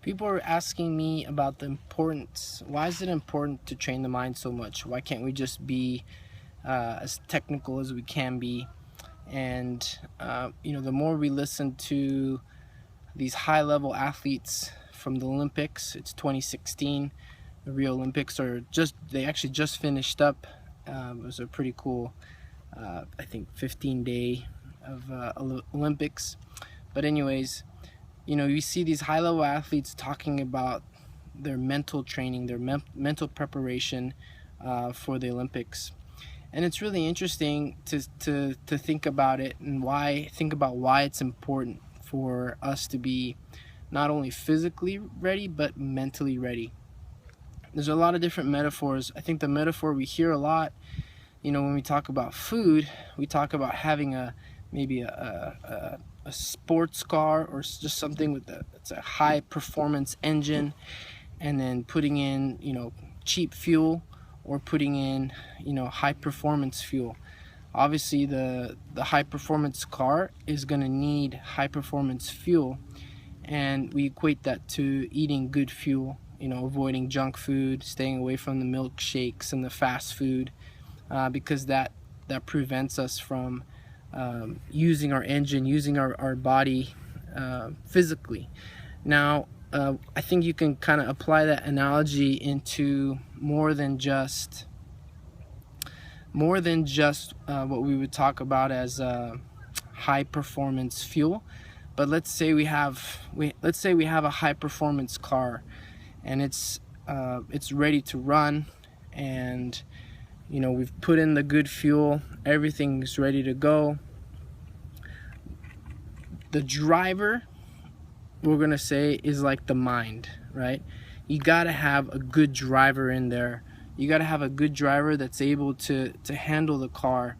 People are asking me about the importance. Why is it important to train the mind so much? Why can't we just be as technical as we can be? And the more we listen to these high-level athletes from the Olympics, it's 2016. The Rio Olympics they actually just finished up. It was a pretty cool, I think, 15-day of Olympics. But anyways, you see these high-level athletes talking about their mental training, their mental preparation for the Olympics. And it's really interesting to think about it and think about why it's important for us to be not only physically ready, but mentally ready. There's a lot of different metaphors. I think the metaphor we hear a lot, when we talk about food, we talk about having maybe a sports car or just something it's a high performance engine, and then putting in cheap fuel or putting in high performance fuel. Obviously the high performance car is going to need high performance fuel, and we equate that to eating good fuel, avoiding junk food, staying away from the milkshakes and the fast food, because that prevents us from using our engine, using our body physically. Now, I think you can kind of apply that analogy into more than just what we would talk about as high performance fuel. But let's say we have a high performance car, and it's ready to run, and we've put in the good fuel, everything's ready to go. The driver, we're gonna say, is like the mind, right? You gotta have a good driver in there. You gotta have a good driver that's able to handle the car,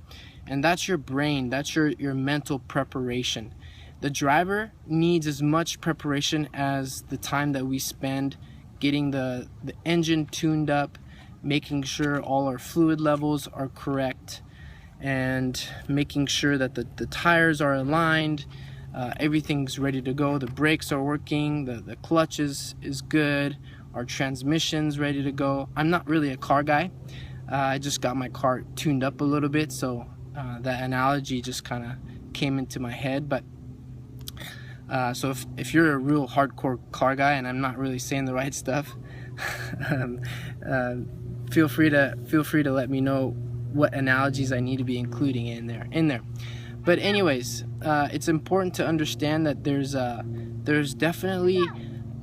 and that's your brain, that's your mental preparation. The driver needs as much preparation as the time that we spend getting the engine tuned up, making sure all our fluid levels are correct, and making sure that the tires are aligned, everything's ready to go, the brakes are working, the clutch is good, our transmission's ready to go. I'm not really a car guy. I just got my car tuned up a little bit, so that analogy just kind of came into my head. But so if you're a real hardcore car guy and I'm not really saying the right stuff, feel free to let me know what analogies I need to be including in there. But anyways, it's important to understand that there's definitely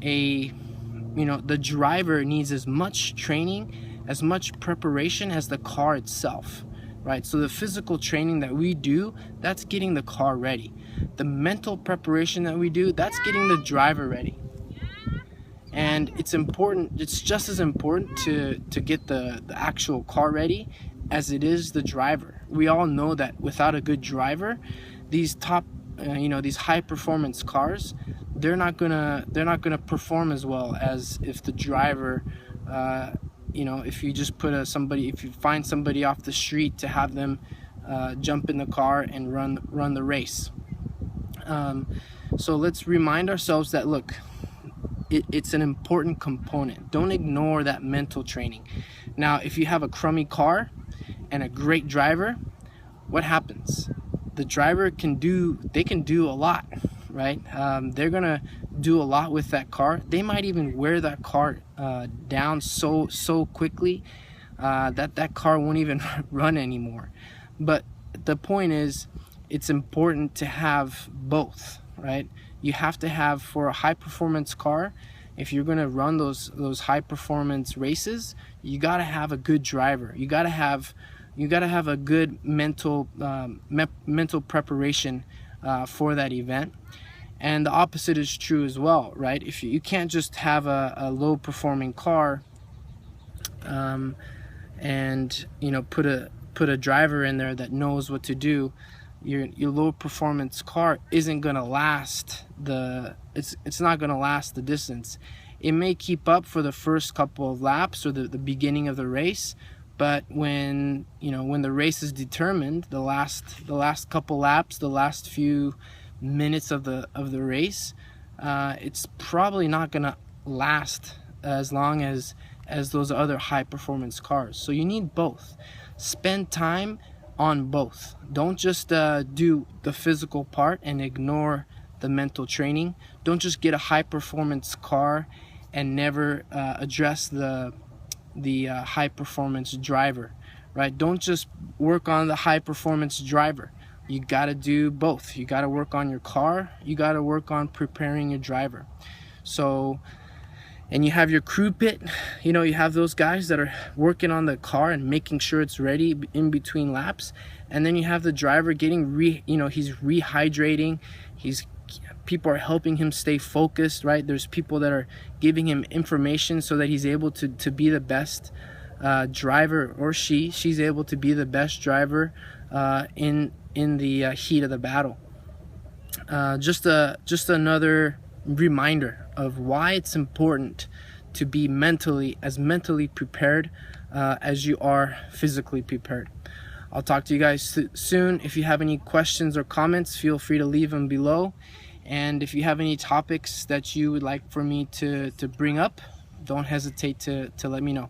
the driver needs as much training, as much preparation as the car itself, right? So the physical training that we do, that's getting the car ready. The mental preparation that we do, that's getting the driver ready. And it's just as important to get the actual car ready as it is the driver. We all know that without a good driver, these these high performance cars, they're not gonna perform as well as if the driver, if you find somebody off the street to have them jump in the car and run the race. So let's remind ourselves that, look, it's an important component. Don't ignore that mental training. Now, if you have a crummy car and a great driver, what happens? The driver can do a lot, right? They're gonna do a lot with that car. They might even wear that car down so quickly that car won't even run anymore. But the point is, it's important to have both, right? You have to have, for a high performance car, if you're going to run those high performance races, you got to have a good driver. You got to have a good mental preparation for that event. And the opposite is true as well, right? If you can't just have a low performing car and put a driver in there that knows what to do, your low performance car isn't gonna last it's not gonna last the distance. It may keep up for the first couple of laps or the beginning of the race, but when the race is determined, the last couple laps, the last few minutes of the race, it's probably not gonna last as long as those other high performance cars. So you need both. Spend time on both. Don't just do the physical part and ignore the mental training. Don't just get a high performance car and never address the high performance driver, right? Don't just work on the high performance driver. You got to do both. You got to work on your car, you got to work on preparing your driver. So, and you have your crew pit, you know, you have those guys that are working on the car and making sure it's ready in between laps. And then you have the driver getting he's rehydrating, people are helping him stay focused, right? There's people that are giving him information so that he's able to be the best driver, or she's able to be the best driver in the heat of the battle. Just another reminder of why it's important to be mentally prepared as you are physically prepared. I'll talk to you guys soon. If you have any questions or comments, feel free to leave them below. And if you have any topics that you would like for me to bring up, don't hesitate to let me know.